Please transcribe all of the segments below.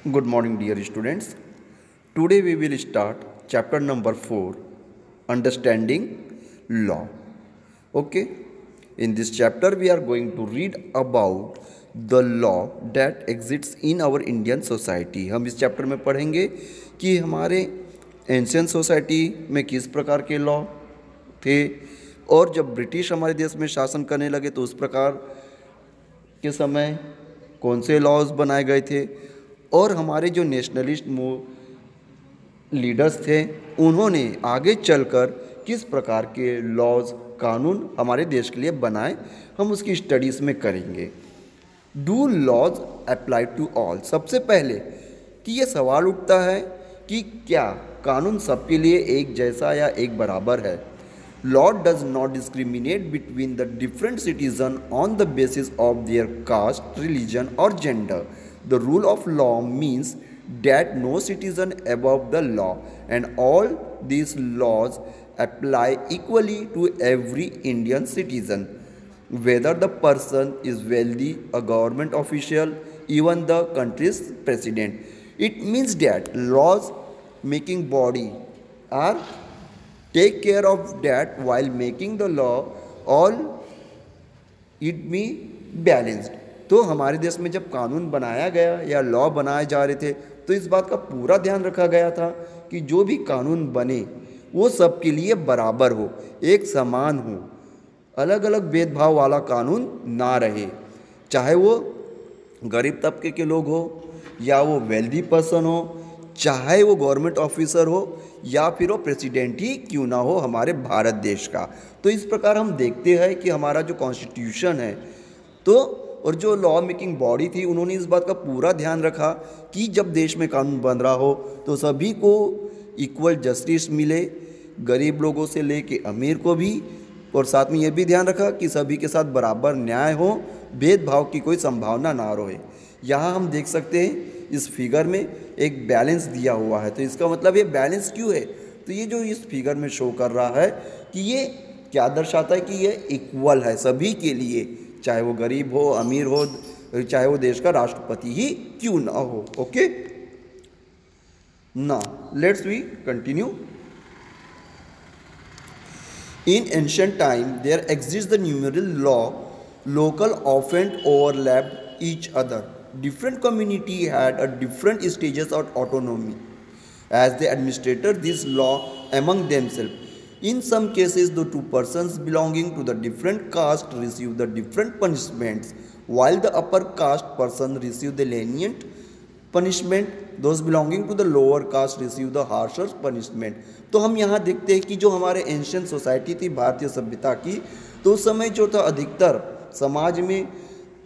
Good morning, dear students. Today we will start chapter number 4, Understanding Law. Okay, in this chapter we are going to read about the law that exists in our Indian society. हम इस chapter में पढ़ेंगे कि हमारे ancient society में किस प्रकार के लॉ थे और जब ब्रिटिश हमारे देश में शासन करने लगे तो उस प्रकार के समय कौन से लॉज बनाए गए थे और हमारे जो नेशनलिस्ट लीडर्स थे उन्होंने आगे चलकर किस प्रकार के लॉज कानून हमारे देश के लिए बनाए, हम उसकी स्टडीज़ में करेंगे। Do laws apply to all? सबसे पहले कि ये सवाल उठता है कि क्या कानून सबके लिए एक जैसा या एक बराबर है। Law does not discriminate between the different citizen on the basis of their caste, religion और gender. The rule of law means that no citizen above the law, and all these laws apply equally to every Indian citizen, whether the person is wealthy, a government official, even the country's president. It means that laws making body are take care of that while making the law, all it be balanced. तो हमारे देश में जब कानून बनाया गया या law बनाए जा रहे थे तो इस बात का पूरा ध्यान रखा गया था कि जो भी कानून बने वो सबके लिए बराबर हो, एक समान हो, अलग अलग भेदभाव वाला कानून ना रहे, चाहे वो गरीब तबके के लोग हो या वो वेल्दी पर्सन हो, चाहे वो गवर्नमेंट ऑफिसर हो या फिर वो प्रेसिडेंट ही क्यों ना हो हमारे भारत देश का। तो इस प्रकार हम देखते हैं कि हमारा जो कॉन्स्टिट्यूशन है तो और जो लॉ मेकिंग बॉडी थी उन्होंने इस बात का पूरा ध्यान रखा कि जब देश में कानून बन रहा हो तो सभी को इक्वल जस्टिस मिले, गरीब लोगों से लेके अमीर को भी, और साथ में ये भी ध्यान रखा कि सभी के साथ बराबर न्याय हो, भेदभाव की कोई संभावना ना रहे। यहाँ हम देख सकते हैं इस फिगर में एक बैलेंस दिया हुआ है, तो इसका मतलब ये बैलेंस क्यों है, तो ये जो इस फिगर में शो कर रहा है कि ये क्या दर्शाता है कि ये इक्वल है सभी के लिए, चाहे वो गरीब हो, अमीर हो, चाहे वो देश का राष्ट्रपति ही क्यों ना हो। Okay, now let's we continue. In ancient time there exist the numeral law, local offend overlap each other. Different community had a different stages of autonomy as they administered this law among themselves. In some cases, the two persons belonging to the different caste receive the different punishments, while the upper caste person receive the lenient punishment. Those belonging to the lower caste receive the harsher punishment. तो हम यहाँ देखते हैं कि जो हमारे ancient society थी भारतीय सभ्यता की, तो उस समय जो था अधिकतर समाज में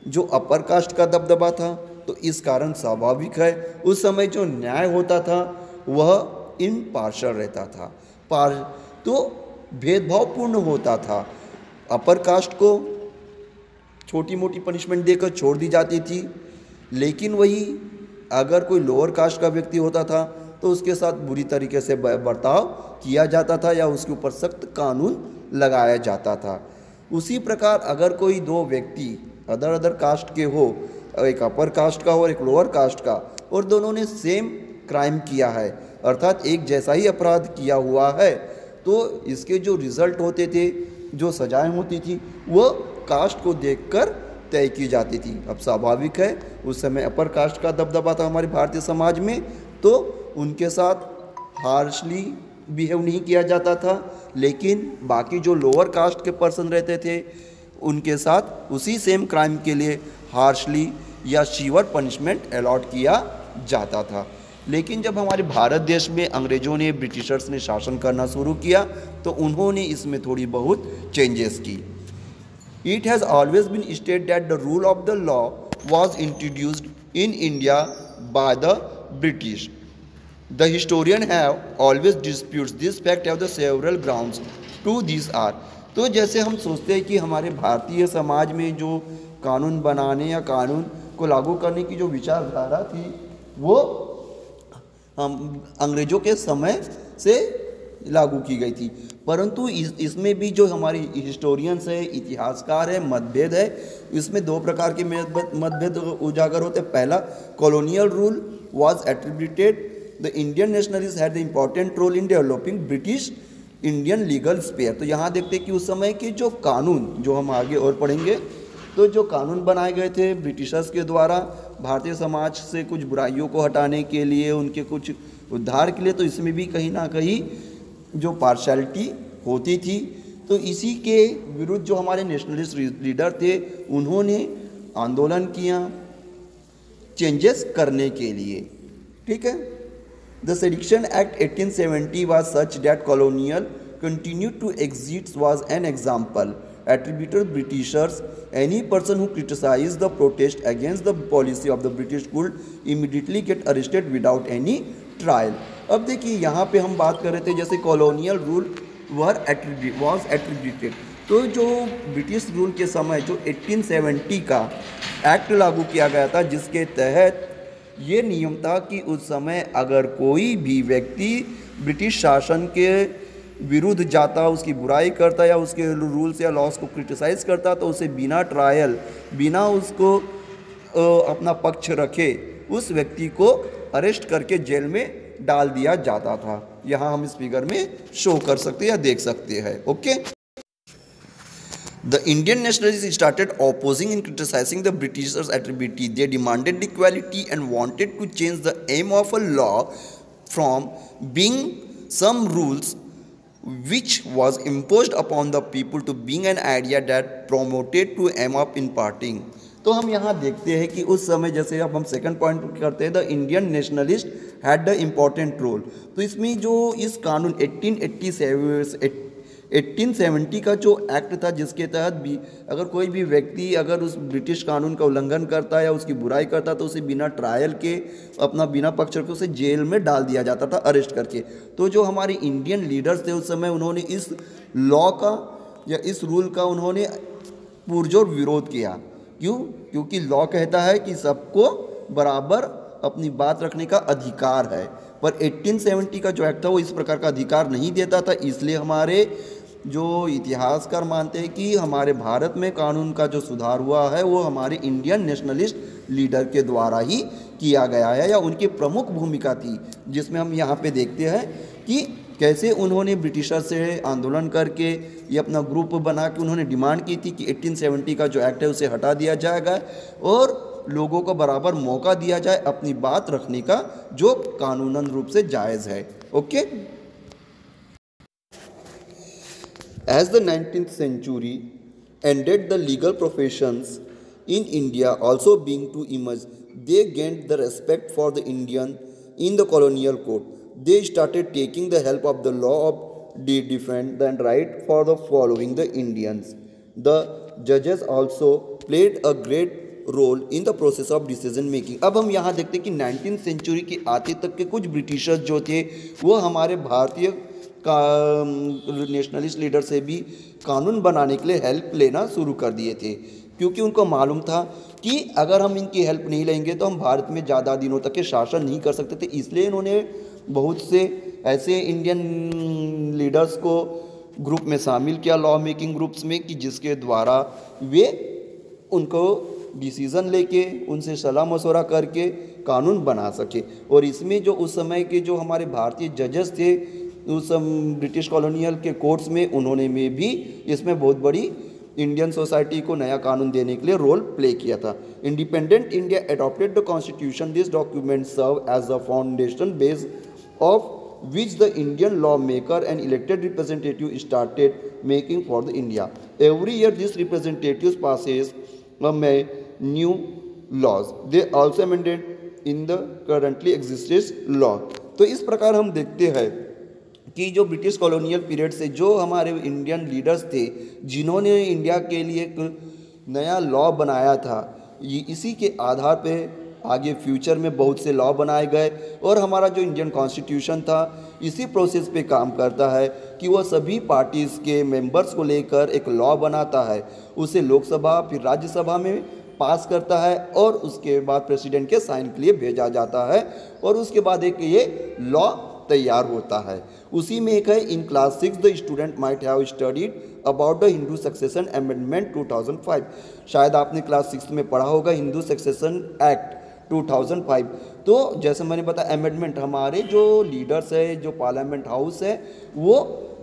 जो अपर कास्ट का दबदबा था, तो इस कारण स्वाभाविक है उस समय जो न्याय होता था वह इम्पार्शल रहता था, तो भेदभावपूर्ण होता था। अपर कास्ट को छोटी मोटी पनिशमेंट देकर छोड़ दी जाती थी, लेकिन वही अगर कोई लोअर कास्ट का व्यक्ति होता था तो उसके साथ बुरी तरीके से बर्ताव किया जाता था या उसके ऊपर सख्त कानून लगाया जाता था। उसी प्रकार अगर कोई दो व्यक्ति अदर कास्ट के हो, एक अपर कास्ट का हो और एक लोअर कास्ट का, और दोनों ने सेम क्राइम किया है अर्थात एक जैसा ही अपराध किया हुआ है, तो इसके जो रिज़ल्ट होते थे, जो सजाएं होती थी, वो कास्ट को देखकर तय की जाती थी। अब स्वाभाविक है उस समय अपर कास्ट का दबदबा था हमारे भारतीय समाज में, तो उनके साथ हार्शली बिहेव नहीं किया जाता था, लेकिन बाकी जो लोअर कास्ट के पर्सन रहते थे उनके साथ उसी सेम क्राइम के लिए हार्शली या सीवर पनिशमेंट अलॉट किया जाता था। लेकिन जब हमारे भारत देश में अंग्रेज़ों ने, ब्रिटिशर्स ने शासन करना शुरू किया तो उन्होंने इसमें थोड़ी बहुत चेंजेस की। It has always been stated that the rule of the law was introduced in India by the British. The historian have always disputes this fact have the several grounds to this are. तो जैसे हम सोचते हैं कि हमारे भारतीय समाज में जो कानून बनाने या कानून को लागू करने की जो विचारधारा थी वो अंग्रेज़ों के समय से लागू की गई थी, परंतु इसमें भी जो हमारी हिस्टोरियंस है, इतिहासकार है, मतभेद है। इसमें दो प्रकार के मतभेद उजागर होते हैं। पहला colonial rule was attributed. The Indian nationalists had the important role in developing British Indian legal sphere. तो यहाँ देखते हैं कि उस समय के जो कानून, जो हम आगे और पढ़ेंगे, तो जो कानून बनाए गए थे ब्रिटिशर्स के द्वारा भारतीय समाज से कुछ बुराइयों को हटाने के लिए, उनके कुछ उद्धार के लिए, तो इसमें भी कहीं ना कहीं जो पार्शलिटी होती थी। तो इसी के विरुद्ध जो हमारे नेशनलिस्ट लीडर थे उन्होंने आंदोलन किया चेंजेस करने के लिए। ठीक है। The Sedition Act 1870 was such that colonial continued to exist was an example. Attributed Britishers, any person who criticized the protest against the policy of the British could immediately get arrested without any trial. अब देखिए यहाँ पे हम बात कर रहे थे जैसे कॉलोनियल रूल was attributed, तो जो ब्रिटिश रूल के समय जो 1870 का एक्ट लागू किया गया था, जिसके तहत ये नियम था कि उस समय अगर कोई भी व्यक्ति ब्रिटिश शासन के विरुद्ध जाता, उसकी बुराई करता या उसके रूल्स या लॉस को क्रिटिसाइज करता, तो उसे बिना ट्रायल, बिना उसको अपना पक्ष रखे उस व्यक्ति को अरेस्ट करके जेल में डाल दिया जाता था। यहाँ हम इस फिगर में शो कर सकते हैं या देख सकते हैं। Okay. The Indian nationalists started opposing and criticizing the Britishers' attribute. They demanded equality and wanted to change the aim of a law from being some rules which was imposed upon the people to being an idea that promoted to aim of imparting. तो हम यहाँ देखते हैं कि उस समय, जैसे अब हम सेकंड पॉइंट करते हैं, the Indian nationalist had the important role. तो इसमें जो इस कानून 1870 का जो एक्ट था, जिसके तहत भी अगर कोई भी व्यक्ति अगर उस ब्रिटिश कानून का उल्लंघन करता या उसकी बुराई करता, तो उसे बिना ट्रायल के, अपना बिना पक्ष रखे उसे जेल में डाल दिया जाता था अरेस्ट करके। तो जो हमारे इंडियन लीडर्स थे उस समय, उन्होंने इस लॉ का या इस रूल का उन्होंने पुरजोर विरोध किया। क्यों? क्योंकि लॉ कहता है कि सबको बराबर अपनी बात रखने का अधिकार है, पर 1870 का जो एक्ट था वो इस प्रकार का अधिकार नहीं देता था। इसलिए हमारे जो इतिहासकार मानते हैं कि हमारे भारत में कानून का जो सुधार हुआ है वो हमारे इंडियन नेशनलिस्ट लीडर के द्वारा ही किया गया है, या उनकी प्रमुख भूमिका थी, जिसमें हम यहाँ पे देखते हैं कि कैसे उन्होंने ब्रिटिशर से आंदोलन करके ये अपना ग्रुप बना के उन्होंने डिमांड की थी कि 1870 का जो एक्ट है उसे हटा दिया जाएगा और लोगों को बराबर मौका दिया जाए अपनी बात रखने का, जो कानूनन रूप से जायज़ है। Okay. As the 19th century ended, the legal professions in India also being to emerge. They gained the respect for the Indian in the colonial court. They started taking the help of the law of defend the right for the following the Indians. The judges also played a great role in the process of decision making. अब हम यहाँ देखते हैं कि 19th century के आते तक के कुछ ब्रिटिशर्स जो थे वो हमारे भारतीय का नेशनलिस्ट लीडर से भी कानून बनाने के लिए हेल्प लेना शुरू कर दिए थे, क्योंकि उनको मालूम था कि अगर हम इनकी हेल्प नहीं लेंगे तो हम भारत में ज़्यादा दिनों तक के शासन नहीं कर सकते थे। इसलिए इन्होंने बहुत से ऐसे इंडियन लीडर्स को ग्रुप में शामिल किया, लॉ मेकिंग ग्रुप्स में, कि जिसके द्वारा वे उनको डिसीज़न लेके उनसे सलाह मशवरा करके कानून बना सके। और इसमें जो उस समय के जो हमारे भारतीय जजेस थे उस ब्रिटिश कॉलोनियल के कोर्ट्स में, उन्होंने में भी इसमें बहुत बड़ी इंडियन सोसाइटी को नया कानून देने के लिए रोल प्ले किया था। Independent India adopted the constitution. This document serve as the foundation base of which the Indian lawmaker and elected representative started making for the India. Every year these representatives passes new laws. They also amended in the currently existing law. तो इस प्रकार हम देखते हैं कि जो British colonial period से जो हमारे इंडियन लीडर्स थे जिन्होंने इंडिया के लिए एक नया लॉ बनाया था, इसी के आधार पे आगे फ्यूचर में बहुत से लॉ बनाए गए और हमारा जो इंडियन कॉन्स्टिट्यूशन था इसी प्रोसेस पे काम करता है कि वह सभी पार्टीज़ के मेंबर्स को लेकर एक लॉ बनाता है, उसे लोकसभा फिर राज्यसभा में पास करता है और उसके बाद प्रेसिडेंट के साइन के लिए भेजा जाता है और उसके बाद एक ये लॉ तैयार होता है। उसी में एक है in class 6 the student might have studied about the Hindu succession amendment 2005। शायद आपने क्लास 6 में पढ़ा होगा हिंदू सक्सेशन एक्ट 2005। तो जैसे मैंने बताया अमेंडमेंट, हमारे जो लीडर्स है, जो पार्लियामेंट हाउस है, वो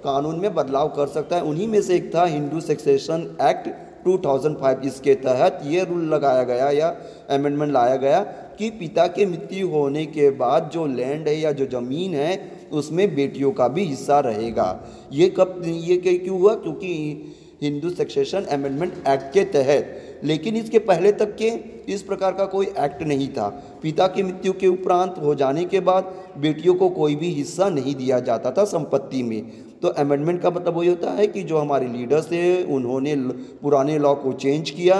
कानून में बदलाव कर सकता है। उन्हीं में से एक था हिंदू सक्सेशन एक्ट 2005। इसके तहत ये रूल लगाया गया या अमेंडमेंट लाया गया कि पिता के मृत्यु होने के बाद जो लैंड है या जो ज़मीन है उसमें बेटियों का भी हिस्सा रहेगा। ये क्यों हुआ? क्योंकि हिंदू सक्सेशन अमेंडमेंट एक्ट के तहत। लेकिन इसके पहले तक के इस प्रकार का कोई एक्ट नहीं था। पिता की मृत्यु के उपरांत हो जाने के बाद बेटियों को कोई भी हिस्सा नहीं दिया जाता था संपत्ति में। तो अमेंडमेंट का मतलब वही होता है कि जो हमारे लीडर्स थे उन्होंने पुराने लॉ को चेंज किया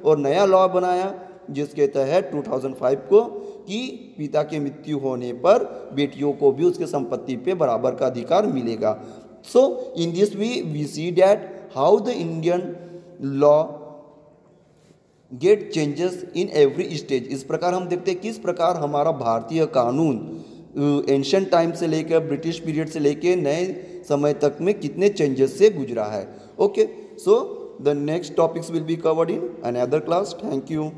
और नया लॉ बनाया, जिसके तहत 2005 को कि पिता की मृत्यु होने पर बेटियों को भी उसके संपत्ति पे बराबर का अधिकार मिलेगा। So in this we see that how the Indian law get changes in every stage. इस प्रकार हम देखते हैं किस प्रकार हमारा भारतीय कानून एंशिएंट टाइम से लेकर ब्रिटिश पीरियड से लेकर नए समय तक में कितने चेंजेस से गुजरा है। Okay, so the next topics will be covered in another class. Thank you.